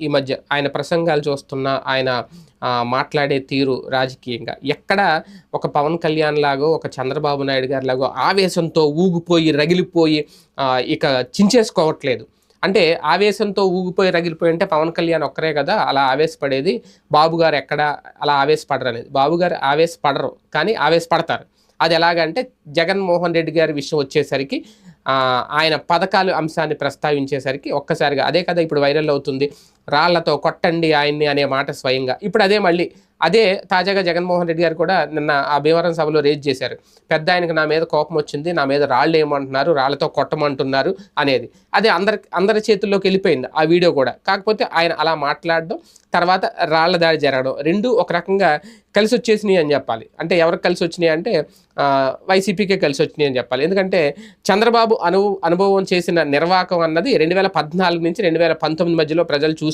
ఈ మధ్య ఆయన ప్రసంగాలు చూస్తున్నా, ఆయన మాట్లాడే తీరు రాజకీయంగా ఎక్కడ ఒక పవన్ కళ్యాణ్ లాగో, ఒక చంద్రబాబు నాయుడు గారిలాగో ఆవేశంతో ఊగిపోయి, రగిలిపోయి ఇక చించేసుకోవట్లేదు. అంటే ఆవేశంతో ఊగిపోయి, రగిలిపోయి అంటే పవన్ కళ్యాణ్ ఒక్కరే కదా అలా ఆవేశపడేది. బాబు గారు ఎక్కడ అలా ఆవేశపడరనేది. బాబు గారు ఆవేశపడరు, కానీ ఆవేశపడతారు. అది ఎలాగంటే జగన్మోహన్ రెడ్డి గారి విషయం వచ్చేసరికి ఆయన పథకాలు అంశాన్ని ప్రస్తావించేసరికి ఒక్కసారిగా అదే కదా ఇప్పుడు వైరల్ అవుతుంది. రాళ్లతో కొట్టండి ఆయన్ని అనే మాట స్వయంగా. ఇప్పుడు అదే మళ్ళీ అదే తాజాగా జగన్మోహన్ రెడ్డి గారు కూడా నిన్న ఆ భీమవరం సభలో రేజ్ చేశారు. పెద్ద ఆయనకు నా మీద కోపం వచ్చింది, నా మీద రాళ్ళు ఏమంటున్నారు, రాళ్లతో కొట్టమంటున్నారు అనేది. అది అందరి చేతుల్లోకి వెళ్ళిపోయింది ఆ వీడియో కూడా. కాకపోతే ఆయన అలా మాట్లాడడం, తర్వాత రాళ్ల దాడి జరగడం రెండు ఒక రకంగా కలిసి వచ్చేసినాయి అని చెప్పాలి. అంటే ఎవరికి కలిసి వచ్చినాయి అంటే వైసీపీకే కలిసి వచ్చినాయి అని చెప్పాలి. ఎందుకంటే చంద్రబాబు అనుభవం చేసిన నిర్వాకం అన్నది 2014 నుంచి 2019 మధ్యలో ప్రజలు చూసి